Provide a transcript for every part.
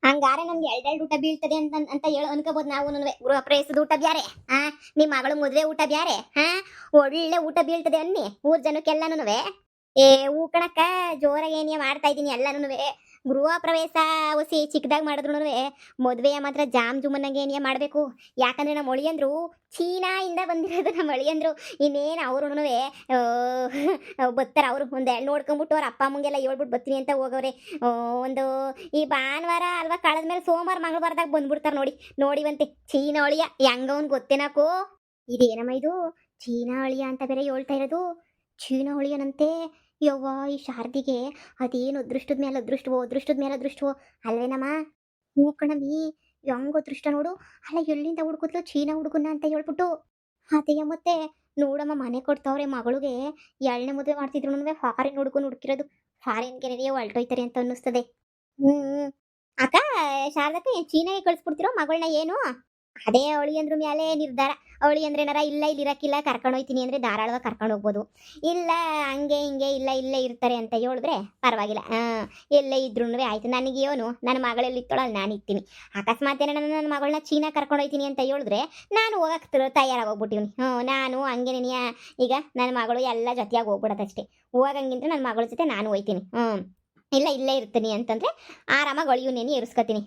ಹಂಗಾರೆ ನಮ್ಗೆ ಎರಡೆರಡು ಊಟ ಬೀಳ್ತದೆ ಅಂತ ಹೇಳು ಅನ್ಕೋಬಹುದು ನಾವು ಗೃಹ ಪ್ರವೇಶದ ಊಟ ಬ್ಯಾರೆ ನಿಮ್ಮ ಮಗಳು ಮದುವೆ ಊಟ ಬ್ಯಾರೆ ಒಳ್ಳೆ ಊಟ ಬೀಳ್ತದೆ ಅನ್ನಿ ಊರ್ ಜನಕ್ಕೆಲ್ಲಾನು ಏ ಹೂ ಕಣಕ್ಕ ಜೋರಾಗಿ ಏನೇ ಮಾಡ್ತಾ ಇದೀನಿ ಎಲ್ಲಾನು ಗೃಹ ಪ್ರವೇಶ ಒಸಿ ಚಿಕ್ಕದಾಗ ಮಾಡಿದ್ರು ಮದುವೆಯ ಮಾತ್ರ ಜಾಮ್ ಜುಮನ್ನಾಗೆ ಏನೇ ಮಾಡಬೇಕು. ಯಾಕಂದ್ರೆ ನಮ್ಮ ಒಳಿಯಂದ್ರು ಚೀನಾಯಿಂದ ಬಂದಿರೋದು ನಮ್ಮ ಅಳಿಯಂದ್ರು. ಇನ್ನೇನು ಅವರು ಬರ್ತಾರೆ ಅವರು ಒಂದ್ ನೋಡ್ಕೊಂಡ್ಬಿಟ್ಟು ಅವ್ರ ಅಪ್ಪ ಅಮ್ಮಂಗೆಲ್ಲ ಹೇಳ್ಬಿಟ್ಟು ಬರ್ತೀನಿ ಅಂತ ಹೋಗವ್ರೆ. ಒಂದು ಈ ಭಾನುವಾರ ಅಲ್ವಾ ಕಳೆದ್ಮೇಲೆ ಸೋಮವಾರ ಮಂಗಳವಾರದಾಗ ಬಂದ್ಬಿಡ್ತಾರೆ ನೋಡಿವಂತೆ ಚೀನಾ ಅಳಿಯ ಹೆಂಗವನ್ ಗೊತ್ತೇನಾಕೋ. ಇದೇನಮ್ಮ ಇದು ಚೀನಾ ಅಳಿಯ ಅಂತ ಬೇರೆ ಹೇಳ್ತಾ ಇರೋದು. ಚೀನಾ ಅಳಿಯನಂತೆ ಯವ್ವ ಈ ಶಾರದಿಗೆ ಅದೇನು ಅದೃಷ್ಟದ ಮೇಲೆ ಅದೃಷ್ಟವೋ ಅಲ್ವೇನಮ್ಮ. ಹ್ಞೂ ಕಣಮಿ ಹೆಂಗ್ ಅದೃಷ್ಟ ನೋಡು. ಅಲ್ಲ ಎಲ್ಲಿಂದ ಹುಡುಕಿದ್ಲು ಚೀನಾ ಹುಡುಗನ ಅಂತ ಹೇಳ್ಬಿಟ್ಟು. ಅದೇ ಮತ್ತೆ ನೋಡಮ್ಮ ಮನೆ ಕೊಡ್ತಾವ್ರೆ ಮಗಳಿಗೆ. ಎರಡನೇ ಮದುವೆ ಮಾಡ್ತಿದ್ರು ಫಾರಿನ್ ಹುಡುಗನ ಹುಡುಕಿರೋದು. ಫಾರಿನ್ಗೆ ನೆರೆಯ ಹೊಲ್ಟೋಯ್ತಾರೆ ಅಂತ ಅನ್ನಿಸ್ತದೆ. ಹ್ಮ್ ಅಕ್ಕ ಶಾರದಕ್ಕ ಚೀನಾಗೆ ಕಳ್ಸ್ಬಿಡ್ತಿರೋ ಮಗಳನ್ನ ಏನು? ಅದೇ ಅವಳಿ ಅಂದ್ರ ಮ್ಯಾಲೆ ನಿರ್ಧಾರ. ಅವಳಿ ಅಂದ್ರೆ ಏನಾರ ಇಲ್ಲ ಇಲ್ಲಿ ಇರಕ್ಕಿಲ್ಲ ಕರ್ಕೊಂಡು ಹೋಯ್ತೀನಿ ಅಂದ್ರೆ ಧಾರಾಳವಾಗಿ ಕರ್ಕೊಂಡು ಹೋಗ್ಬೋದು. ಇಲ್ಲ ಹಂಗೆ ಹಿಂಗೆ ಇಲ್ಲ ಇಲ್ಲೇ ಇರ್ತಾರೆ ಅಂತ ಹೇಳಿದ್ರೆ ಪರವಾಗಿಲ್ಲ. ಎಲ್ಲೇ ಇದ್ರು ಆಯ್ತು ನನಗೆ ಏನು ನನ್ನ ಮಗಳೆಲ್ಲಿ ಇತ್ತೋಳ ಅಲ್ಲಿ ನಾನು ಇರ್ತೀನಿ. ಅಕಸ್ಮಾತ್ ಏನ ನನ್ನ ಮಗಳನ್ನ ಚೀನಾ ಕರ್ಕೊಂಡು ಹೋಯ್ತೀನಿ ಅಂತ ಹೇಳಿದ್ರೆ ನಾನು ಹೋಗಕ್ಕೆ ತಯಾರಾಗೋಗ್ಬಿಟ್ಟಿವ್ನಿ. ನಾನು ಹಂಗೆ ಈಗ ನನ್ನ ಮಗಳು ಎಲ್ಲ ಜೊತೆಯಾಗಿ ಹೋಗ್ಬಿಡೋದಷ್ಟೇ. ಹೋಗಂಗಿಂತ ನನ್ನ ಮಗಳ ಜೊತೆ ನಾನು ಹೋಯ್ತೀನಿ. ಇಲ್ಲ ಇಲ್ಲೇ ಇರ್ತೀನಿ ಅಂತಂದ್ರೆ ಆರಾಮಾಗಿ ಒಳಿಯುನೇನಿ ಇರಿಸ್ಕೊತೀನಿ.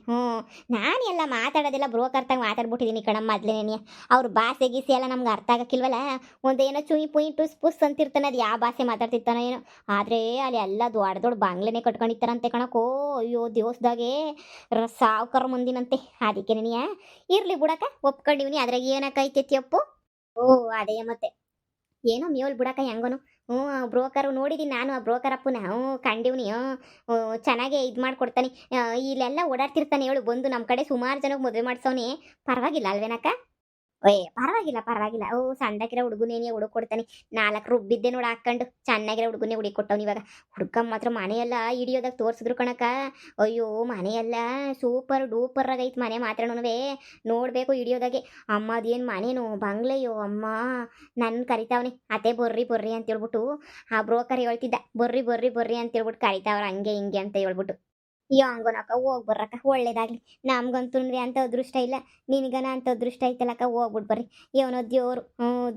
ನಾನು ಎಲ್ಲ ಮಾತಾಡೋದೆಲ್ಲ ಬ್ರೋಕರ್ತಾಗ ಮಾತಾಡ್ಬಿಟ್ಟಿದ್ದೀನಿ ಕಣಮ್ಮ ಮೊದಲೇನೆ. ಅವ್ರ ಭಾಷೆ ಗೀಸೆ ಎಲ್ಲ ನಮ್ಗೆ ಅರ್ಥ ಆಗಕ್ಕಿಲ್ವಲ್ಲ. ಒಂದೇನೋ ಚುಯಿ ಪುಯಿ ಟುಸ್ ಪುಸ್ ಅಂತಿರ್ತಾನೆ, ಅದು ಯಾವ ಭಾಷೆ ಮಾತಾಡ್ತಿರ್ತಾನೋ ಏನೋ. ಆದರೆ ಅಲ್ಲಿ ಎಲ್ಲ ದೊಡ್ಡ ಬಾಂಗ್ಲೆನೇ ಕಟ್ಕೊಂಡಿರ್ತಾರಂತೆ ಕಣಕೋ. ಅಯ್ಯೋ ದಿವಸದಾಗೆ ಸಾವ್ಕಾರ ಮುಂದಿನಂತೆ. ಅದಕ್ಕೆ ನೆನೆಯ ಇರ್ಲಿ ಬಿಡಕ ಒಪ್ಕೊಂಡಿವ್ನಿ. ಅದ್ರಾಗ ಏನಕ್ಕೈತೈತಿ ಅಪ್ಪು. ಓ ಅದೇ ಮತ್ತೆ ಏನೋ ಮ್ಯೂಲ್ ಬಿಡಕ ಹೆಂಗೋನು. ಬ್ರೋಕರ್ ನೋಡಿದೀನಿ ನಾನು ಆ ಬ್ರೋಕರ್ ಅಪ್ಪನ. ಕಂಡಿವ್ನಿ. ಚೆನ್ನಾಗೆ ಇದು ಮಾಡ್ಕೊಡ್ತಾನೆ. ಇಲ್ಲೆಲ್ಲ ಓಡಾಡ್ತಿರ್ತಾನೆ ಹೇಳು ಬಂದು ನಮ್ಮ ಕಡೆ ಸುಮಾರು ಜನಕ್ಕೆ ಮದುವೆ ಮಾಡ್ಸೋನೆ. ಪರವಾಗಿಲ್ಲ ಅಲ್ವೇನಕ್ಕ? ಪರವಾಗಿಲ್ಲ. ಸಣ್ಣಕಿರೋ ಹುಡುಗನೇನೆ ಹುಡುಕ್ ಕೊಡ್ತಾನೆ. 4 ರುಬ್ಬಿದ್ದೆ ನೋಡಿ ಹಾಕೊಂಡು ಚೆನ್ನಾಗಿರೋ ಹುಡುಗನೇ ಹುಡುಕಿ ಕೊಟ್ಟವ್ನು ಇವಾಗ. ಹುಡ್ಕ ಮಾತ್ರ ಮನೆಯೆಲ್ಲ ಹಿಡಿಯೋದಾಗ ತೋರಿಸಿದ್ರು ಕಣಕ. ಅಯ್ಯೋ ಮನೆಯೆಲ್ಲ ಸೂಪರ್ ಡೂಪರ್ ಆಗೈತೆ ಮನೆ ಮಾತ್ರನೂ. ನೋಡ್ಬೇಕು ಹಿಡಿಯೋದಾಗೆ. ಅಮ್ಮ ಅದೇನು ಮನೇನು ಬಂಗ್ಲೆಯೋ ಅಮ್ಮ. ನನ್ನ ಕರಿತಾವನೆ ಅತ್ತೆ ಬರ್ರಿ ಅಂತ ಹೇಳ್ಬಿಟ್ಟು. ಆ ಬ್ರೋಕರ್ ಹೇಳ್ತಿದ್ದ ಬರ್ರಿ ಅಂತ ಹೇಳ್ಬಿಟ್ಟು ಕರಿತಾವ್ರ ಹಂಗೆ ಹಿಂಗೆ ಅಂತ ಹೇಳ್ಬಿಟ್ಟು. ಹಂಗೋನಕ್ಕ ಹೋಗಿ ಬರ್ರಕ್ಕ ಒಳ್ಳೇದಾಗ್ಲಿ. ನಮ್ಗಂತೂ ಅಂತ ಅದೃಷ್ಟ ಇಲ್ಲ. ನಿನಗನ ಅಂತ ಅದೃಷ್ಟ ಐತಲ್ಲಕ್ಕ ಹೋಗ್ಬಿಟ್ಟು ಬರ್ರಿ. ಏನೋ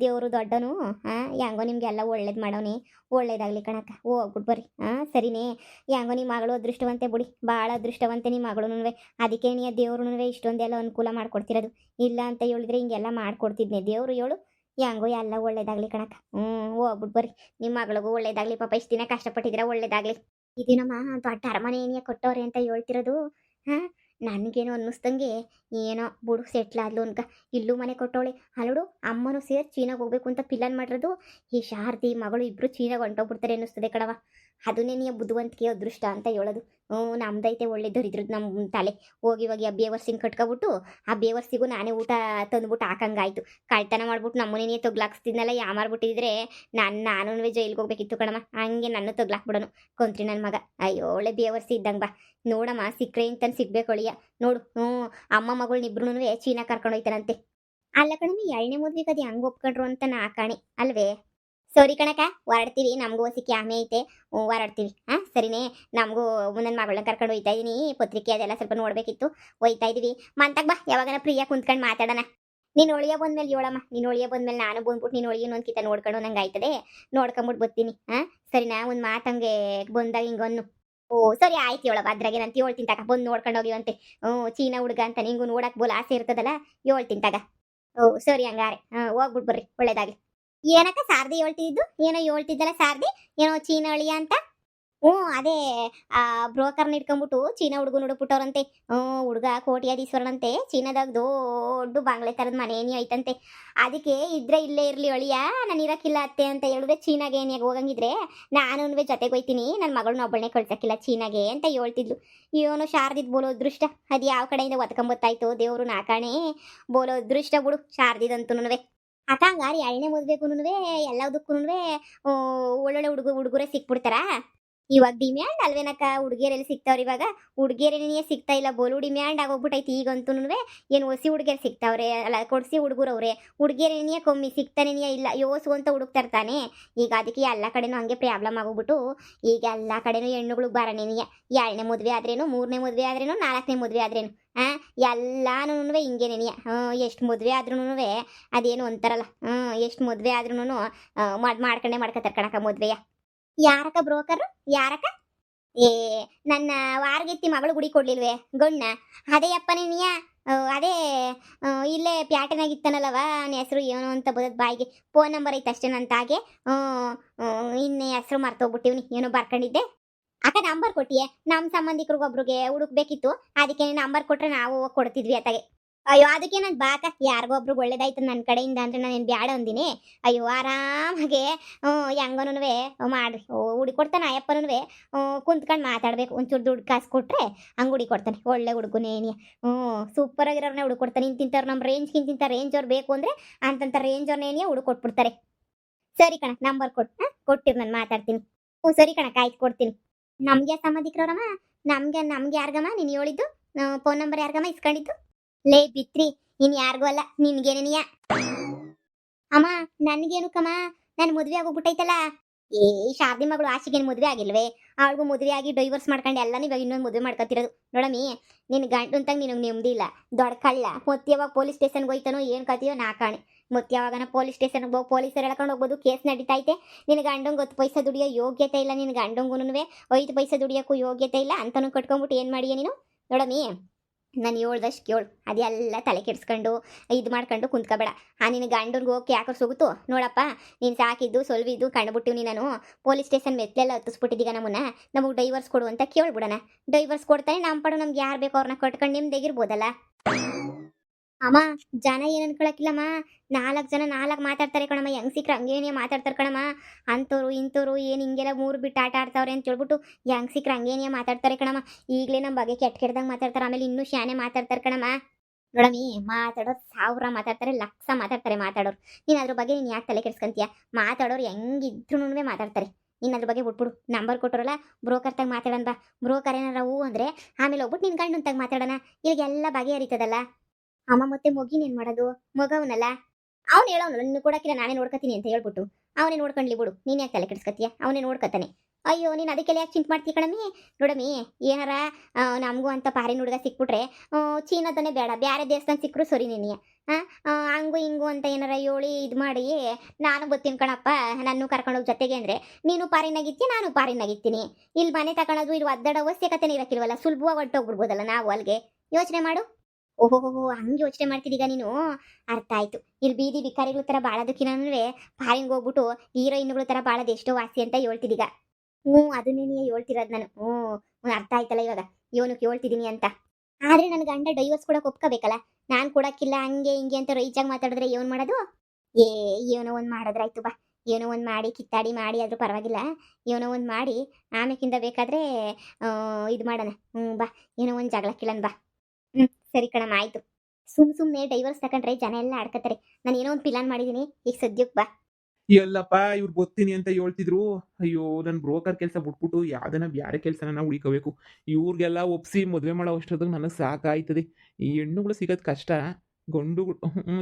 ದೇವರು ದೊಡ್ಡನು. ಹೆಂಗೋ ನಿಮ್ಗೆಲ್ಲ ಒಳ್ಳೇದು ಮಾಡೋನಿ. ಒಳ್ಳೇದಾಗ್ಲಿ ಕಣಕ್ಕ ಹೋಗ್ಬಿಟ್ಟು ಬರ್ರಿ. ಸರಿನೇ. ಹೆಂಗೋ ನಿಮ್ಮ ಮಗಳು ಅದೃಷ್ಟವಂತೆ ಬಿಡಿ, ಭಾಳ ಅದೃಷ್ಟವಂತೆ ನಿಮ್ಮ ಮಗಳು. ಅದಕ್ಕೆ ನೀ ದೇವ್ರು ಇಷ್ಟೊಂದೆಲ್ಲ ಅನುಕೂಲ ಮಾಡ್ಕೊಡ್ತಿರೋದು. ಇಲ್ಲ ಅಂತ ಹೇಳಿದ್ರೆ ಹಿಂಗೆಲ್ಲ ಮಾಡ್ಕೊಡ್ತಿದ್ನೆ ದೇವ್ರು ಹೇಳು. ಹೆಂಗೋ ಎಲ್ಲ ಒಳ್ಳೇದಾಗ್ಲಿ ಕಣಕ್ಕ. ಹೋಗ್ಬಿಟ್ಟು ಬರ್ರಿ. ನಿಮ್ಮ ಮಗಳಿಗೂ ಒಳ್ಳೇದಾಗ್ಲಿ ಪಾಪ. ಇಷ್ಟು ದಿನ ಕಷ್ಟಪಟ್ಟಿದ್ರೆ ಒಳ್ಳೇದಾಗ್ಲಿ. ಇದೇನಮ್ಮ ದೊಡ್ಡ ಅರಮನೆ ಏನಿಯ ಕೊಟ್ಟವ್ರೆ ಅಂತ ಹೇಳ್ತಿರೋದು. ನನಗೇನೋ ಅನ್ನಿಸ್ದಂಗೆ ಏನೋ ಬುಡು ಸೆಟ್ಲ್ ಆದ್ಲು ಅನ್ಕ. ಇಲ್ಲೂ ಮನೆ ಕೊಟ್ಟವಳೆ ಅಲ್ಲೋಡು. ಅಮ್ಮನೂ ಸೇರಿ ಚೀನಾಗ ಹೋಗ್ಬೇಕು ಅಂತ ಪ್ಲಾನ್ ಮಾಡಿರೋದು. ಈ ಶಾರದಿ ಮಗಳು ಇಬ್ರು ಚೀನಾಗ ಹೊಂಟೋಗ್ಬಿಡ್ತಾರೆ ಅನ್ನಿಸ್ತದೆ ಕಣವ. ಅದನ್ನೇ ನೀ ಬುದ್ಧಿವಂತಿಕೆ ಅದೃಷ್ಟ ಅಂತ ಹೇಳೋದು. ನಮ್ದೈತೆ ಒಳ್ಳೇದರಿದ್ರದ್ದು ನಮ್ಮ ತಲೆ. ಹೋಗಿ ಆ ಬೇವರ್ಸಿನ ಕಟ್ಕೊಬಿಟ್ಟು ಆ ಬೇವರ್ಸಿಗೂ ನಾನೇ ಊಟ ತಂದ್ಬಿಟ್ಟು ಹಾಕಂಗಾಯ್ತು. ಕಳ್ತನ ಮಾಡ್ಬಿಟ್ಟು ನಮ್ಮನೇ ತೊಗ್ಲಾಕ್ಸ್ತಿದ್ನಲ್ಲ ಯಾಮಾರ್ಬಿಟ್ಟಿದ್ರೆ ನಾನು ಜೈಲಿಗೆ ಹೋಗ್ಬೇಕಿತ್ತು ಕಣಮ್ಮ. ಹಂಗೆ ನನ್ನ ತೊಗ್ಲಾಕ್ಬಿಡೋನು ಕೊಂತ್ರಿ ನನ್ನ ಮಗ. ಅಯ್ಯೋ ಒಳ್ಳೆ ಬೇವರ್ಸಿ ಇದ್ದಂಗೆ ಬಾ. ನೋಡಮ್ಮ ಸಿಕ್ಕರೆ ಇಂತನ್ ಸಿಗ್ಬೇಕು ಒಳಿಯ ನೋಡು. ಅಮ್ಮ ಮಗಳನ್ನಿಬ್ರು ಚೀನಾ ಕರ್ಕೊಂಡು ಹೋಯ್ತಾರಂತೆ. ಅಲ್ಲ ಕಣಮಿ ಎರಡನೇ ಮದ್ವಿಗೆ ಅದು ಹೆಂಗೆ ಒಪ್ಕೊಂಡ್ರು ಅಂತ ನಾ ಕಾಣಿ ಅಲ್ವೇ. ಸರಿ ಕಣಕ ಹೊರಡ್ತೀವಿ. ನಮಗೂ ಸಿಕ್ಕಿ ಆಮೆ ಐತೆ. ಹೊರಡ್ತೀವಿ. ಸರಿನೇ. ನಮಗೂ ನನ್ನ ಮಗಳನ್ನ ಕರ್ಕೊಂಡು ಹೋಯ್ತಾ ಇದೀನಿ. ಪತ್ರಿಕೆ ಅದೆಲ್ಲ ಸ್ವಲ್ಪ ನೋಡ್ಬೇಕಿತ್ತು. ಹೋಯ್ತಾ ಇದೀವಿ. ಮಂತಾಗ ಬಾ ಯಾವಾಗನ ಪ್ರಿಯ ಕುಂತ್ಕೊಂಡು ಮಾತಾಡೋಣ. ನೀನು ಒಳಿಯ ಬಂದ್ಮೇಲೆ ಹೇಳಮ್ಮ. ನೀನು ಒಳಿಯ ಬಂದ್ಮೇಲೆ ನಾನು ಬಂದ್ಬಿಟ್ಟು ನೀನು ಒಳಿಯ ಒಂದು ಕಿತ ನೋಡ್ಕೊಂಡು ನಂಗೆ ಆಯ್ತದೆ. ನೋಡ್ಕೊಂಬಿಟ್ಟು ಬರ್ತೀನಿ. ಸರಿನಾ. ಒಂದು ಮಾತಂಗೆ ಬಂದಾಗ ಹಿಂಗನ್ನು. ಸರಿ ಆಯ್ತು ಹೇಳವ. ಅದ್ರಾಗೆ ನಾನು ಹೇಳ್ತೀನಿ ತಗ. ಬಂದು ನೋಡ್ಕೊಂಡು ಹೋಗಿವಂತೆ. ಚೀನಾ ಹುಡುಗ ಅಂತ ನಿಂಗೂ ನೋಡಕ್ ಬೋಲ್ ಆಸೆ ಇರ್ತದಲ್ಲ. ಹೇಳ್ತೀನಿ ತಗ. ಸರಿ ಹಂಗಾರೆ. ಹೋಗ್ಬಿಟ್ಟು ಬರ್ರಿ ಒಳ್ಳೇದಾಗ್ಲಿ. ಏನಕ್ಕ ಸಾರದಿ ಹೇಳ್ತಿದ್ದು? ಏನೋ ಹೇಳ್ತಿದ್ದಲ್ಲ ಸಾರದಿ. ಏನೋ ಚೀನಾ ಅಳಿಯ ಅಂತ. ಅದೇ ಆ ಬ್ರೋಕರ್ನ ಇಟ್ಕೊಂಡ್ಬಿಟ್ಟು ಚೀನಾ ಹುಡುಗನ ಹುಡುಕ್ಬಿಟ್ಟವ್ರಂತೆ. ಹುಡುಗ ಕೋಟ್ಯಾಧೀಶ್ವರನಂತೆ. ಚೀನಾದಾಗ ದೊಡ್ಡ ಬಾಂಗ್ಲೆ ಥರದ ಮನೆ ಏನಿ ಐತಂತೆ. ಅದಕ್ಕೆ ಇದ್ರೆ ಇಲ್ಲೇ ಇರಲಿ ಅಳಿಯ, ನಾನು ಇರಕ್ಕಿಲ್ಲ ಅತ್ತೆ ಅಂತ ಹೇಳಿದ್ರೆ ಚೀನಾಗೆ ಏನಿಯಾಗ ಹೋಗಂಗಿದ್ರೆ ನಾನು ಜೊತೆಗೆ ಹೋಯ್ತೀನಿ. ನನ್ನ ಮಗಳನ್ನ ಒಬ್ಬಳನ್ನೇ ಕಳ್ಸಕ್ಕಿಲ್ಲ ಚೀನಾಗೆ ಅಂತ ಹೇಳ್ತಿದ್ಲು. ಇವನು ಶಾರದಿದ್ ಬೋಲೋ ಅದೃಷ್ಟ. ಅದು ಯಾವ ಕಡೆಯಿಂದ ಒತ್ಕೊಂಬತ್ತಾಯ್ತು ದೇವರು ನಾಕಾಣೆ. ಬೋಲೋ ಅದೃಷ್ಟ ಬಿಡು ಶಾರದಿದಂತೂ. ಅಕ್ಕ ಹಂಗಾರೆ ಎರಡನೇ ಮದ್ವೆಗೂ ಎಲ್ಲದಕ್ಕೂ ಒಳ್ಳೊಳ್ಳೆ ಹುಡುಗರೇ ಸಿಕ್ಬಿಡ್ತಾರಾ? ಇವಾಗ ಡಿಮ್ಯಾಂಡ್ ಅಲ್ವೇನಕ್ಕ ಹುಡುಗಿಯರೆಲ್ಲಿ ಸಿಗ್ತಾವ್ರಿ ಇವಾಗ ಹುಡುಗಿಯರೇ ಸಿಗ್ತಾ ಇಲ್ಲ ಬೋಲು ಡಿಮ್ಯಾಂಡ್ ಆಗೋಗ್ಬಿಟ್ಟೈತಿ ಈಗಂತೂ ಏನು ಹೊಸಿ ಹುಡುಗಿಯರು ಸಿಗ್ತಾವ್ರೆ ಅಲ್ಲ ಕೊಡ್ಸಿ ಹುಡುಗರವ್ರೆ ಹುಡುಗಿಯರೇನಿಯ ಕಮ್ಮಿ ಸಿಗ್ತಾನೇನಿಯ ಇಲ್ಲ ಯೋಸು ಅಂತ ಹುಡುಕ್ತಾ ಇರ್ತಾನೆ ಈಗ ಅದಕ್ಕೆ ಎಲ್ಲ ಕಡೆನೂ ಹಂಗೆ ಪ್ರಾಬ್ಲಮ್ ಆಗೋಗ್ಬಿಟ್ಟು ಈಗ ಎಲ್ಲ ಕಡೆನೂ ಹೆಣ್ಣುಗಳು ಬರನೇನಿಯ ಎರಡನೇ ಮದುವೆ ಆದ್ರೇನು ಮೂರನೇ ಮದುವೆ ಆದ್ರೇನು ನಾಲ್ಕನೇ ಮದುವೆ ಆದ್ರೇನು ಎಲ್ಲಾನು ಹಿಂಗೇನೇನಿಯ ಎಷ್ಟು ಮದುವೆ ಆದ್ರೂ ಅದೇನು ಅಂತಾರಲ್ಲ ಎಷ್ಟು ಮದುವೆ ಆದ್ರೂ ಮಾಡ್ಕೊಂಡೇ ಮಾಡ್ಕೊತಾರೆ ಕಣಕ ಮದುವೆಯ ಯಾರಕ್ಕ ಬ್ರೋಕರ್ ಯಾರಕ್ಕ ಏ ನನ್ನ ವಾರಗೆತ್ತಿ ಮಗಳು ಗುಡಿ ಕೊಡ್ಲಿಲ್ವೇ ಗಣ್ಣ ಅದೇ ಅಪ್ಪನೇ ನೀಯ ಅದೇ ಇಲ್ಲೇ ಪ್ಯಾಟನಾಗಿತ್ತಾನಲ್ಲವ ನನ್ನ ಹೆಸರು ಏನೋ ಅಂತ ಬರೋದು ಬಾಯಿಗೆ ಫೋನ್ ನಂಬರ್ ಐತೆ ಅಷ್ಟೇ ನನ್ನ ತಾಗೆ ಇನ್ನು ಹೆಸರು ಮರ್ತೋಗ್ಬಿಟ್ಟಿವ್ನಿ ಏನೋ ಬರ್ಕೊಂಡಿದ್ದೆ ಅಕ್ಕ ನಂಬರ್ ಕೊಟ್ಟಿಯೇ ನಮ್ಮ ಸಂಬಂಧಿಕರಿಗೆ ಒಬ್ರಿಗೆ ಹುಡುಕ್ಬೇಕಿತ್ತು ಅದಕ್ಕೆ ನಂಬರ್ ಕೊಟ್ರೆ ನಾವು ಹೋಗಿ ಕೊಡ್ತಿದ್ವಿ ಅತ್ತಾಗೆ ಅಯ್ಯೋ ಅದಕ್ಕೆ ನಾನು ಬಾಕ ಯಾರಿಗೋ ಒಬ್ರಿಗೆ ಒಳ್ಳೇದಾಯ್ತು ನನ್ನ ಕಡೆಯಿಂದ ಅಂದ್ರೆ ನಾನು ಬ್ಯಾಡ ಅಂದಿನಿ ಅಯ್ಯೋ ಆರಾಮಾಗೆ ಹೆಂಗನೂ ಮಾಡ್ರಿ ಹುಡುಕೊಡ್ತಾನೆ ಅಯ್ಯಪ್ಪನೂ ಕುಂತ್ಕೊಂಡು ಮಾತಾಡ್ಬೇಕು ಒಂಚೂರು ದುಡ್ಡು ಕಾಸು ಕೊಟ್ರೆ ಹಂಗೆ ಹುಡುಕೊಡ್ತಾನೆ ಒಳ್ಳೆ ಹುಡುಗನೇನಿ ಸೂಪರ್ ಆಗಿರೋರ್ನೇ ಹುಡುಕೊಡ್ತಾನೆ ಇಂತಿಂತವ್ರು ನಮ್ಮ ರೇಂಜ್ಗಿಂತಿಂತ ರೇಂಜ್ ಅವ್ರು ಬೇಕು ಅಂದರೆ ಅಂತಂತ ರೇಂಜ್ ಅವ್ರನ್ನೇನಿಯ ಹುಡುಕೊಟ್ಬಿಡ್ತಾರೆ ಸರಿ ಕಣ ನಂಬರ್ ಕೊಟ್ಟಿರು ನಾನು ಮಾತಾಡ್ತೀನಿ ಸರಿ ಕಣ ಕಾಯ್ತು ಕೊಡ್ತೀನಿ ನಮ್ಗೆ ಸಂಬಂಧಿಕರವ್ರಮ್ಮ ನಮ್ಗೆ ಯಾರಿಗಮ್ಮ ನೀನು ಹೇಳಿದ್ದು ಫೋನ್ ನಂಬರ್ ಯಾರಿಗಮ್ಮ ಇಸ್ಕೊಂಡಿದ್ದು ಲೇ ಬಿತ್ರಿ ನೀನ್ ಯಾರಿಗೂ ಅಲ್ಲ ನಿನ್ಗೇನೇನಿಯ ಅಮ್ಮ ನನ್ಗೇನುಕಮ್ಮ ನನ್ ಮದ್ವೆ ಆಗೋಗ್ಬಿಟ್ಟೈತಲ್ಲ ಏ ಶಾರದಿ ಮಗಳು ಆಶೆಗೇನು ಮದ್ವೆ ಆಗಿಲ್ವೇ ಅವಳಿಗೂ ಮದ್ವೆ ಆಗಿ ಡೈವರ್ಸ್ ಮಾಡ್ಕೊಂಡು ಎಲ್ಲಾನು ಇವಾಗ ಇನ್ನೊಂದು ಮದ್ವೆ ಮಾಡ್ಕೊತಿರೋದು ನೋಡಮ್ಮಿ ನಿನ್ ಗಂಟು ಅಂತಾಗ ನಿನಗೆ ನೆಮ್ಮದಿ ಇಲ್ಲ ದೊಡ್ಡ ಕಳ್ಳ ಮತ್ತೆ ಯಾವಾಗ ಪೊಲೀಸ್ ಸ್ಟೇಷನ್ಗೆ ಹೋಯ್ತಾನೋ ಏನು ಕತೀಯೋ ನಾ ಕಾಣೆ ಮತ್ತೆ ಯಾವಾಗನ ಪೊಲೀಸ್ ಸ್ಟೇಷನ್ಗೆ ಹೋಗಿ ಪೊಲೀಸರು ಹೇಳ್ಕೊಂಡು ಹೋಗ್ಬೋದು ಕೇಸ್ ನಡೀತೈತೆ ನಿನ್ನ ಗಂಡಂಗೆ 10 ಪೈಸೆ ದುಡಿಯೋ ಯೋಗ್ಯತೆ ಇಲ್ಲ ನಿನ್ನ ಗಂಡಂಗೂ 5 ಪೈಸೆ ದುಡಿಯೋಕ್ಕೂ ಯೋಗ್ಯತೆ ಇಲ್ಲ ಅಂತನೂ ಕಟ್ಕೊಂಡ್ಬಿಟ್ಟು ಏನು ಮಾಡಿಯ ನೀನು ನೋಡಮ್ಮಿ ನಾನು ಹೇಳ್ದಷ್ಟು ಕೇಳು ಅದೆಲ್ಲ ತಲೆ ಕೆಡಿಸ್ಕೊಂಡು ಇದು ಮಾಡ್ಕೊಂಡು ಕುಂತ್ಕೋಬೇಡ ನಿನ್ನ ಗಂಡನ್ಗೆ ಹೋಗಿ ಯಾಕೆ ಹೋಗುತ್ತೋ ನೋಡಪ್ಪ ನೀನು ಸಾಕಿದ್ದು ಸೊಲ್ವಿದ್ದು ಕಂಡುಬಿಟ್ಟಿವ್ನಿ ನಾನು ಪೊಲೀಸ್ ಸ್ಟೇಷನ್ ಮೆತ್ಲೆಲ್ಲ ಹತ್ತಿಸ್ಬಿಟ್ಟಿದ್ದೀಗ ನಮಗೆ ಡೈವರ್ಸ್ ಕೊಡು ಅಂತ ಕೇಳ್ಬಿಡೋಣ ಡೈವರ್ಸ್ ಕೊಡ್ತಾನೆ ನಮ್ಮ ಪಡು ನಮ್ಗೆ ಯಾರು ಬೇಕೋ ಅವ್ರನ್ನ ಕಟ್ಕೊಂಡು ನಿಮ್ದಾಗಿರ್ಬೋದಲ್ಲ ಅಮ್ಮ ಜನ ಏನು ಅನ್ಕೊಳಕಿಲ್ಲಮ್ಮ 4 ಜನ 4 ಮಾತಾಡ್ತಾರೆ ಕಣಮ್ಮ ಹೆಂಗ್ ಸಿಕ್ಕ್ರ ಹಂಗೇನೇ ಮಾತಾಡ್ತಾರೆ ಕಣಮ್ಮ ಅಂಥವ್ರು ಇಂಥವ್ರು ಏನು ಹಿಂಗೆಲ್ಲ 3 ಬಿಟ್ಟು ಆಟ ಆಡ್ತಾವ್ರೆ ಅಂತ ಹೇಳ್ಬಿಟ್ಟು ಹೆಂಗ್ ಸಿಕ್ಕ್ರ ಹಂಗೇನೇ ಮಾತಾಡ್ತಾರೆ ಕಣಮ್ಮ ಈಗಲೇ ನಮ್ಮ ಬಗ್ಗೆ ಕೆಟ್ಟದಾಗ ಮಾತಾಡ್ತಾರೆ ಆಮೇಲೆ ಇನ್ನೂ ಶಾನೆ ಮಾತಾಡ್ತಾರೆ ಕಣಮ್ಮ ನೋಡಮ್ಮಿ ಮಾತಾಡೋರು 1000 ಮಾತಾಡ್ತಾರೆ 1,00,000 ಮಾತಾಡ್ತಾರೆ ಮಾತಾಡೋರು ನೀನು ಅದ್ರ ಬಗ್ಗೆ ನೀನು ಯಾಕೆ ತಲೆ ಕೆಡ್ಸ್ಕೊಂತೀಯ ಮಾತಾಡೋರು ಹೆಂಗಿದ್ರು ಮಾತಾಡ್ತಾರೆ ನೀನು ಅದ್ರ ಬಗ್ಗೆ ಬಿಟ್ಬಿಡು ನಂಬರ್ ಕೊಟ್ಟರಲ್ಲ ಬ್ರೋಕರ್ ತಾಗ ಮಾತಾಡೋಣ ಬಾ ಬ್ರೋಕರ್ ಏನಾರ ಹೂ ಅಂದರೆ ಆಮೇಲೆ ಹೋಗ್ಬಿಟ್ಟು ನಿನ್ನ ಗಂಡು ತಾಗ ಮಾತಾಡೋಣ ಇವಾಗೆಲ್ಲ ಬಗೆಹರಿತದಲ್ಲ ಅಮ್ಮ ಮತ್ತೆ ಮೊಗಿನೇನು ಮಾಡೋದು ಮಗವನಲ್ಲ ಅವ್ನು ಹೇಳೋನು ನಿನ್ನ ಕೊಡಕ್ಕಿಲ್ಲ ನಾನೇ ನೋಡ್ಕೊತೀನಿ ಅಂತ ಹೇಳ್ಬಿಟ್ಟು ಅವನೇ ನೋಡ್ಕೊಂಡ್ಲಿ ಬಿಡು ನೀನು ಯಾಕೆ ತಲೆ ಕೆಡಿಸ್ಕೊತೀಯ ಅವನೇ ನೋಡ್ಕೊತಾನೆ ಅಯ್ಯೋ ನೀನು ಅದಕ್ಕೆಲ್ಲ ಯಾಕೆ ಚಿಂತೆ ಮಾಡ್ತೀಯ ಕಣಮ್ಮಿ ನೋಡಮ್ಮಿ ಏನಾರ ನಮಗೂ ಅಂತ ಪಾರಿನ ಹುಡುಗ ಸಿಕ್ಬಿಟ್ರೆ ಚೀನಾದನ್ನೇ ಬೇಡ ಬೇರೆ ದೇವಸ್ಥಾನ ಸಿಕ್ಕರು ಸರಿ ನೀನು ಹಂಗು ಹಿಂಗು ಅಂತ ಏನಾರ ಹೇಳಿ ಇದು ಮಾಡಿ ನಾನು ಬರ್ತೀನಿ ಕಣಪ್ಪ ನಾನು ಕರ್ಕೊಂಡೋಗಿ ಜೊತೆಗೆ ಅಂದರೆ ನೀನು ಪಾರಿನಾಗಿತ್ತೀಯ ನಾನು ಪಾರಿನಾಗಿತ್ತೀನಿ ಇಲ್ಲಿ ಮನೆ ತಗೊಳೋದು ಇಲ್ಲಿ ಒದ್ದಾಡೋ ಅವಶ್ಯಕತೆನೇ ಇರಕ್ಕಿಲ್ವಲ್ಲ ಸುಲಭವಾಗಿ ಹೊಟ್ಟೋಗ್ಬಿಡ್ಬೋದಲ್ಲ ನಾವು ಅಲ್ಲಿಗೆ ಯೋಚನೆ ಮಾಡು ಓಹೋ ಹಂಗೆ ಯೋಚನೆ ಮಾಡ್ತಿದ್ದೀಗ ನೀನು ಅರ್ಥ ಆಯ್ತು ಇಲ್ಲಿ ಬೀದಿ ಬಿಕಾರಿಗಳ ಥರ ಬಾಳೋದಕ್ಕಿನ್ನೂ ಪಾರಿಂಗ್ ಹೋಗ್ಬಿಟ್ಟು ಹೀರೋಯಿನ್ಗಳ ಥರ ಬಾಳೋದು ಎಷ್ಟೋ ವಾಸಿ ಅಂತ ಹೇಳ್ತಿದ್ದೀಗ ಅದನ್ನೇ ನೀ ಹೇಳ್ತಿರೋದು ನಾನು ಅರ್ಥ ಆಯ್ತಲ್ಲ ಇವಾಗ ಇವನಕ್ಕೆ ಹೇಳ್ತಿದ್ದೀನಿ ಅಂತ ಆದರೆ ನನ್ನ ಗಂಡ ಡೈವರ್ಸ್ ಕೊಡೋಕೆ ಒಪ್ಕೋಬೇಕಲ್ಲ ನಾನು ಕೊಡೋಕ್ಕಿಲ್ಲ ಹಂಗೆ ಹಿಂಗೆ ಅಂತ ರೈಚಾಗಿ ಮಾತಾಡಿದ್ರೆ ಏನು ಮಾಡೋದು ಏನೋ ಒಂದು ಮಾಡಿದ್ರಾಯ್ತು ಬಾ ಏನೋ ಒಂದು ಮಾಡಿ ಕಿತ್ತಾಡಿ ಮಾಡಿ ಆದರೂ ಪರವಾಗಿಲ್ಲ ಏನೋ ಒಂದು ಮಾಡಿ ಆಮೇಕಿಂದ ಬೇಕಾದರೆ ಇದು ಮಾಡೋಣ ಬಾ ಏನೋ ಒಂದು ಜಗಳಕ್ಕಿಲ್ಲನ್ ಬಾ ಸರಿ ಕಣಮ್ಮ ಆಯಿತು ಸುಮ್ಮನೆ ಡೈವರ್ಸ್ ತಗೊಂಡ್ರೆ ಜನ ಎಲ್ಲ ಆಡ್ಕತ್ತಾರೆ ನಾನು ಏನೋ ಒಂದು ಪ್ಲಾನ್ ಮಾಡಿದ್ದೀನಿ ಈಗ ಸದ್ಯಕ್ಕೆ ಬಾ ಎಲ್ಲಪ್ಪ ಇವ್ರು ಬರ್ತೀನಿ ಅಂತ ಹೇಳ್ತಿದ್ರು ಅಯ್ಯೋ ನನ್ನ ಬ್ರೋಕರ್ ಕೆಲಸ ಬಿಟ್ಬಿಟ್ಟು ಯಾವ್ದನ ಬ್ಯಾರೆ ಕೆಲಸನ ಹುಡುಕಬೇಕು ಇವ್ರಿಗೆಲ್ಲ ಒಪ್ಸಿ ಮದುವೆ ಮಾಡೋ ಅಷ್ಟೊತ್ತಿಗೆ ನನಗೆ ಸಾಕಾಯ್ತದೆ ಈ ಹೆಣ್ಣುಗಳು ಸಿಗೋದು ಕಷ್ಟ ಗಂಡುಗಳು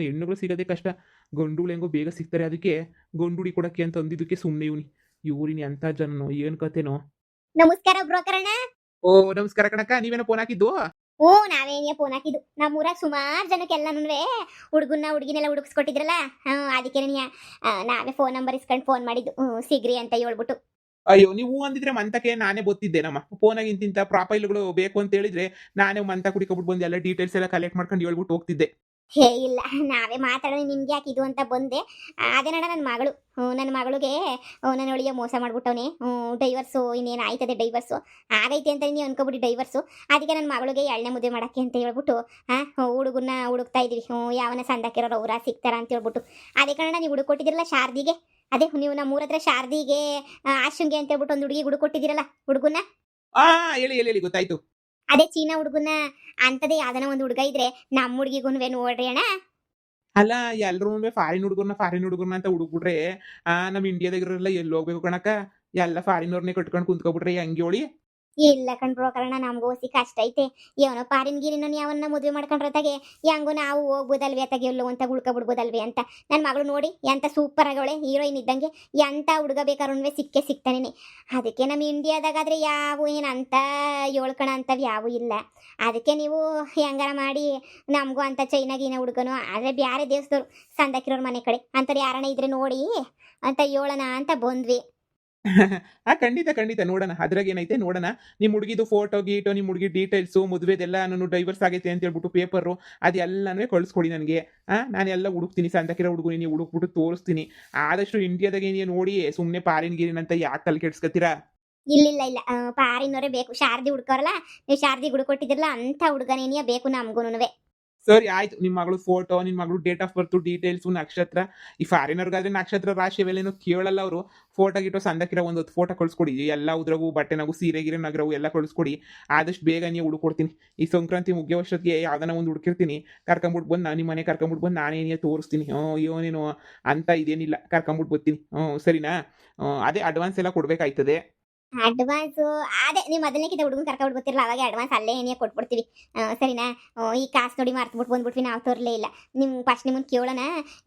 ಹೆಣ್ಣುಗಳು ಸಿಗೋದೇ ಕಷ್ಟ ಗಂಡುಗಳು ಹೆಂಗೋ ಬೇಗ ಸಿಗ್ತಾರೆ ಅದಕ್ಕೆ ಗಂಡು ಹುಡಿ ಕೊಡಕ್ಕೆ ಅಂತ ಅಂದಿದ್ದಕ್ಕೆ ಸುಮ್ಮನೆ ಇವ್ರಿನ ಎಂಥ ಜನನೋ ಏನು ಕತೆನೋ ನಮಸ್ಕಾರ ಬ್ರೋಕರ್ ಅಣ್ಣ ಓ ನಮಸ್ಕಾರ ಕಣಕ್ಕ ನೀವೇನೋ ಫೋನ್ ಹಾಕಿದ್ದು ನಾವೇನೇ ಫೋನ್ ಹಾಕಿದ್ದು ನಮ್ಮೂರಾಗ ಸುಮಾರು ಜನಕ್ಕೆಲ್ಲನೂ ಹುಡುಗಿನೆಲ್ಲ ಹುಡುಕ್ಸ್ಕೊಟ್ಟಿದ್ರಲ್ಲ ಅದಕ್ಕೆ ನಾವೇ ಫೋನ್ ನಂಬರ್ ಇಸ್ಕೊಂಡು ಫೋನ್ ಮಾಡಿದ್ದು ಸಿಗ್ರಿ ಅಂತ ಹೇಳ್ಬಿಟ್ಟು ಅಯ್ಯೋ ನೀವು ಅಂದಿದ್ರೆ ಮಂತಕ್ಕೆ ನಾನೇ ಗೊತ್ತಿದ್ದೆ ನಮ್ಮ ಫೋನಾಗ ಇಂತಿಂತ ಪ್ರಾಫೈಲ್ಗಳು ಬೇಕು ಅಂತ ಹೇಳಿದ್ರೆ ನಾನೇ ಮಂತ ಕುಡಿಕೊಬಿಟ್ಟು ಬಂದು ಎಲ್ಲ ಡೀಟೇಲ್ಸ್ ಎಲ್ಲ ಕಲೆಕ್ಟ್ ಮಾಡ್ಕೊಂಡು ಹೇಳ್ಬಿಟ್ಟು ಹೋಗ್ತಿದ್ದೆ ಹೇ ಇಲ್ಲ ನಾವೇ ಮಾತಾಡೋಣ ನಿಮ್ಗೆ ಯಾಕೆ ಇದು ಅಂತ ಬಂದೆ ಅದೇನಣ್ಣ ನನ್ನ ಮಗಳಿಗೆ ನನ್ನ ಒಳಿಯ ಮೋಸ ಮಾಡ್ಬಿಟ್ಟವನೇ ಡೈವರ್ಸು ಇನ್ನೇನು ಆಯ್ತದೆ ಡೈವರ್ಸು ಆಗೈತೆ ಅಂತ ನೀವು ಅನ್ಕೊಬಿಟ್ಟು ಡೈವರ್ಸು ಅದಕ್ಕೆ ನನ್ನ ಮಗಳಿಗೆ 2ನೇ ಮದುವೆ ಮಾಡೋಕ್ಕೆ ಅಂತ ಹೇಳ್ಬಿಟ್ಟು ಹುಡುಗನ್ನ ಹುಡುಕ್ತಾ ಇದೀವಿ ಯಾವನ ಸಂದಕ್ಕಿರೋರು ಅವರ ಸಿಗ್ತಾರ ಅಂತ ಹೇಳ್ಬಿಟ್ಟು ಅದೇ ಕಣ ನೀವು ಹುಡುಕೊಟ್ಟಿದ್ದೀರಲ್ಲ ಶಾರದಿಗೆ ಅದೇ ನೀವು ನಮ್ಮೂರ ಹತ್ರ ಶಾರದಿಗೆ ಆಶುಂಗೆ ಅಂತ ಹೇಳ್ಬಿಟ್ಟು ಒಂದು ಹುಡುಗಿ ಹುಡುಕೊಟ್ಟಿದ್ದೀರಲ್ಲ ಹುಡುಗನ್ನ ಹೇಳಿ ಹೇಳಿ ಗೊತ್ತಾಯ್ತು ಅದೇ ಚೀನಾ ಹುಡುಗನ್ನ ಅಂತದೇ ಯಾವ್ದನ ಒಂದು ಹುಡುಗ ಇದ್ರೆ ನಮ್ಮ ಹುಡುಗಿಗೂ ನೋಡ್ರಿ ಅಣ್ಣ ಅಲ್ಲ ಎಲ್ರೂ ಫಾರಿನ್ ಹುಡುಗರ್ನ ಅಂತ ಹುಡುಕ್ಬಿಟ್ರೆ ನಮ್ಮ ಇಂಡಿಯಾದಾಗಿರೋಲ್ಲ ಎಲ್ಲಿ ಹೋಗ್ಬೇಕು ಕಣಕ್ಕ ಎಲ್ಲ ಫಾರಿನವ್ರನ್ನೇ ಕಟ್ಕೊಂಡು ಕುಂತ್ಕೊಬಿಟ್ರೆ ಹೆಂಗೆ ಹೇಳಿ. ಇಲ್ಲ ಕಣ್ರೋ ಕಾರಣ ನಮ್ಗೂ ಓಸಿ ಕಷ್ಟ ಐತೆ. ಏನೋ ಪಾರಿನ್ ಗಿರಿನ ಯಾವನ್ನ ಮದುವೆ ಮಾಡ್ಕೊಂಡ್ರತಾಗೆ ಹೆಂಗೋ ನಾವು ಹೋಗ್ಬೋದಲ್ವೇ ಅತ್ತಾಗೆ ಎಲ್ಲೋ ಅಂತ ಉಳ್ಕೊಬಿಡ್ಬೋದಲ್ವೇ ಅಂತ. ನನ್ನ ಮಗಳು ನೋಡಿ ಎಂತ ಸೂಪರ್ ಆಗವಳೆ, ಹೀರೋಯಿನ್ ಇದ್ದಂಗೆ. ಎಂತ ಹುಡುಗ ಬೇಕಾದ್ರೂ ಸಿಗ್ತಾನೇನೆ. ಅದಕ್ಕೆ ನಮ್ಮ ಇಂಡಿಯಾದಾಗಾದ್ರೆ ಯಾವ ಏನಂತ ಹೇಳ್ಕಣ ಅಂತವ್ ಯಾವೂ ಇಲ್ಲ. ಅದಕ್ಕೆ ನೀವು ಹೆಂಗಾರ ಮಾಡಿ ನಮಗೂ ಅಂತ ಚೈನಾ ಗೀನ ಹುಡುಗನು ಆದರೆ ಬ್ಯಾರೆ ದೇಶದವ್ರು ಸಂದಕಿರೋರ್ ಮನೆ ಕಡೆ ಅಂಥವ್ರು ಯಾರನ್ನ ಇದ್ರೆ ನೋಡಿ ಅಂತ ಹೇಳೋಣ ಅಂತ ಬಂದ್ವಿ. ಖಂಡಿತ ಖಂಡಿತ ನೋಡೋಣ. ಅದ್ರಾಗ ಏನೈತೆ ನೋಡೋಣ. ನಿಮ್ಮ ಹುಡುಗಿದು ಫೋಟೋ ಗೀಟೋ, ನಿಮ್ಮ ಹುಡುಗಿ ಡೀಟೇಲ್ಸು, ಮದುವೆದೆಲ್ಲ ನಾನು ಡೈವರ್ಸ್ ಆಗೈತೆ ಅಂತ ಹೇಳ್ಬಿಟ್ಟು ಪೇಪರು ಅದೆಲ್ಲನೂ ಕಳಿಸ್ಕೊಡಿ ನನಗೆ. ನಾನೆಲ್ಲ ಹುಡುಕ್ತೀನಿ, ಸಂದಕಿರೋ ಹುಡುಗನಿ ನೀವು ಹುಡುಕ್ಬಿಟ್ಟು ತೋರಿಸ್ತೀನಿ. ಆದಷ್ಟು ಇಂಡಿಯಾದಾಗ ಏನಿದೆ ನೋಡಿ, ಸುಮ್ಮನೆ ಪಾರಿನ್ ಗೀರಿನ್ ಅಂತ ಯಾಕೆ ತಲೆ ಕೆಡ್ಸ್ಕೊತೀರಾ? ಇಲ್ಲ ಇಲ್ಲ ಪಾರಿನವರೇ ಬೇಕು. ಶಾರದಿ ಹುಡ್ಕೋರಲ್ಲ, ನೀವು ಶಾರದಿ ಹುಡುಕೊಟ್ಟಿದ್ರಲ್ಲ ಅಂತ ಹುಡುಗನೇನಿಯ ಬೇಕು ನಮ್ಗೂನುವೆ. ಸರಿ ಆಯ್ತು. ನಿಮ್ಮ ಮಗಳು ಫೋಟೋ, ನಿನ್ನ ಮಗಳು ಡೇಟ್ ಆಫ್ ಬರ್ತು, ಡೀಟೇಲ್ಸು, ನಕ್ಷತ್ರ. ಈ ಫಾರಿನರ್ಗಾದ್ರೆ ನಕ್ಷತ್ರ ರಾಶಿ ಅವೆಲ್ಲೇನೋ ಕೇಳಲ್ಲ ಅವರು. ಫೋಟೋ ಗಿಟೋ ಸಂದಕಿರೋ ಒಂದು ಫೋಟೋ ಕಳಿಸ್ಕೊಡಿ. ಎಲ್ಲ ಉದ್ರಾಗು ಬಟ್ಟೆನಾಗು ಸೀರೆ ಗಿರೆ ನಗರವು ಎಲ್ಲ ಕಳಿಸ್ಕೊಡಿ. ಆದಷ್ಟು ಬೇಗ ನೀವು ಹುಡುಕೊಡ್ತೀನಿ. ಈ ಸಂಕ್ರಾಂತಿ ಮುಗಿಯೋ ವರ್ಷಕ್ಕೆ ಯಾವ್ದಾನ ಒಂದು ಹುಡುಕಿರ್ತೀನಿ. ಕರ್ಕೊಂಬಿಟ್ಟು ಬಂದು ನಿಮ್ಮ ಮನೆ ಕರ್ಕೊಂಬಿಟ್ಟು ಬಂದು ನಾನೇನೇ ತೋರಿಸ್ತೀನಿ. ಇವನೇನು ಅಂತ ಇದೇನಿಲ್ಲ, ಕರ್ಕೊಂಬಿಟ್ಟು ಬರ್ತೀನಿ. ಸರಿನಾ? ಅದೇ ಅಡ್ವಾನ್ಸ್ ಎಲ್ಲ ಕೊಡಬೇಕಾಯ್ತದೆ. ಅಡ್ವಾನ್ಸು ಅದೇ ನೀವು ಮೊದಲನೇಕಿಂತ ಹುಡುಗನ ಕರ್ಕೊಂಡು ಬರ್ತಿರಲ್ಲ ಅವಾಗೆ ಅಡ್ವಾನ್ಸ್ ಅಲ್ಲೇ ಏನೇ ಕೊಟ್ಬಿಡ್ತೀವಿ. ಸರಿನಾ? ಈ ಕಾಸು ನೋಡಿ ಮರ್ತ್ಬಿಟ್ಟು ಬಂದ್ಬಿಟ್ವಿ, ನಾವು ತೋರಲೇ ಇಲ್ಲ. ಫಸ್ಟ್ ನಿಮ್ಮನ್ನು ಕೇಳೋಣ,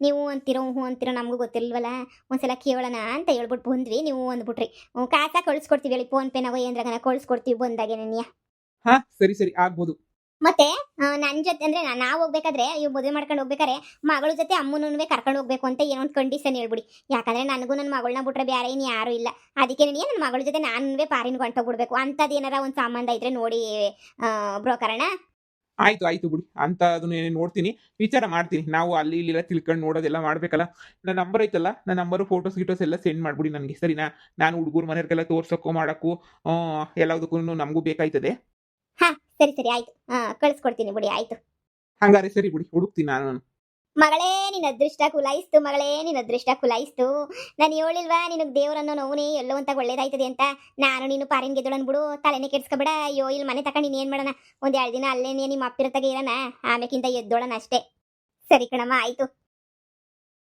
ನೀವು ಅಂತಿರೋ ಹ್ಞೂ ಅಂತಿರೋ ನಮಗೂ ಗೊತ್ತಿಲ್ವಲ್ಲ, ಒಂದ್ಸಲ ಕೇಳೋಣ ಅಂತ ಹೇಳ್ಬಿಟ್ಟು ಬಂದ್ವಿ. ನೀವು ಅಂದ್ಬಿಟ್ರಿ ಕಾಸ ಕಳಿಸ್ಕೊಡ್ತೀವಿ ಹೇಳಿ, ಫೋನ್ಪೇನಾಗೋ ಏನ್ರಾಗನ ಕಳಿಸ್ಕೊಡ್ತೀವಿ ಬಂದಾಗೆ ನೆನೆಯ. ಸರಿ ಸರಿ ಆಗ್ಬೋದು. ಮತ್ತೆ ನನ್ನ ಜೊತೆ ಅಂದ್ರೆ ನಾವು ಹೋಗ್ಬೇಕಾದ್ರೆ ಇವ್ ಮದುವೆ ಮಾಡ್ಕೊಂಡು ಹೋಗ್ಬೇಕಾರೆ ಮಗಳ ಜೊತೆ ಅಮ್ಮನೂ ಕರ್ಕೊಂಡು ಹೋಗ್ಬೇಕು ಅಂತ ಏನೋ ಒಂದು ಕಂಡೀಷನ್ ಹೇಳ್ಬಿಡಿ. ಯಾಕಂದ್ರೆ ನನಗೂ ನನ್ನ ಮಗಳನ್ನ ಬಿಟ್ರೆ ಬೇರೆ ಇನ್ನು ಯಾರು ಇಲ್ಲ. ಅದಕ್ಕೆ ನನ್ನ ಮಗಳ ಜೊತೆ ನಾನುವೇ ಪಾರಿನ ಹೊಂಟೋಗ್ಬಿಡ್ಬೇಕು. ಅಂಥದ್ದು ಏನಾರ ಒಂದು ಸಂಬಂಧ ಇದ್ರೆ ನೋಡಿ ಬ್ರೋಕರಣ. ಆಯ್ತು ಆಯ್ತು ಬಿಡಿ, ಅಂತ ಅದನ್ನ ನೋಡ್ತೀನಿ, ವಿಚಾರ ಮಾಡ್ತೀನಿ. ನಾವು ಅಲ್ಲಿ ಇಲ್ಲಿ ಎಲ್ಲ ತಿಳ್ಕೊಂಡು ನೋಡೋದೆಲ್ಲ ಮಾಡ್ಬೇಕಲ್ಲ. ನನ್ನ ನಂಬರ್ ಐತಲ್ಲ, ನನ್ನ ನಂಬರು ಫೋಟೋಸ್ ಗಿಟೋಸ್ ಎಲ್ಲ ಸೆಂಡ್ ಮಾಡ್ಬಿಡಿ ನನಗೆ. ಸರಿನಾ? ನಾನು ಹುಡುಗರು ಮನೆಯವ್ರಿಗೆಲ್ಲ ತೋರ್ಸೋಕ್ಕೂ ಮಾಡೋಕ್ಕೂ ಎಲ್ಲದಕ್ಕೂ ನಮಗೂ ಬೇಕಾಯ್ತದೆ. ಹಾ ಸರಿ ಸರಿ ಆಯ್ತು, ಕಳಿಸ್ಕೊಡ್ತೀನಿ ಬಿಡಿ. ಆಯ್ತು ಹಂಗಾರೆ ಸರಿ ಬಿಡಿ, ಹುಡುಕ್ತೀನಿ ನಾನು. ಮಗಳೇ, ನಿನ್ನ ಅದೃಷ್ಟ ಕುಲಾಯಿಸ್ತು. ಮಗಳೇ, ನಿನ್ನ ಅದೃಷ್ಟ ಕುಲಾಯಿಸ್ತು. ನಾನು ಹೇಳಿಲ್ವಾ ನಿನಗೆ ದೇವರನ್ನು ನೋವನೇ ಎಲ್ಲೋ ಅಂತ ಒಳ್ಳೇದಾಯ್ತದೆ ಅಂತ. ನಾನು ನೀನು ಪಾರಿನ್ ಗೆದ್ದೋಳನ್ ಬಿಡು, ತಲೆನೇ ಕೆಡ್ಸ್ಕೊಬೇಡ. ಅಯ್ಯೋ ಇಲ್ಲಿ ಮನೆ ತಕೊಂಡು ನೀನು ಮಾಡೋಣ, ಒಂದು 2 ದಿನ ಅಲ್ಲೇನೇ ನಿಮ್ಮ ಅಪ್ಪಿರತ್ತಾಗೆ ಇರೋಣ, ಆಮೇಕಿಂತ ಎದ್ದೋಳಣ ಅಷ್ಟೇ. ಸರಿ ಕಣಮ್ಮ, ಆಯ್ತು.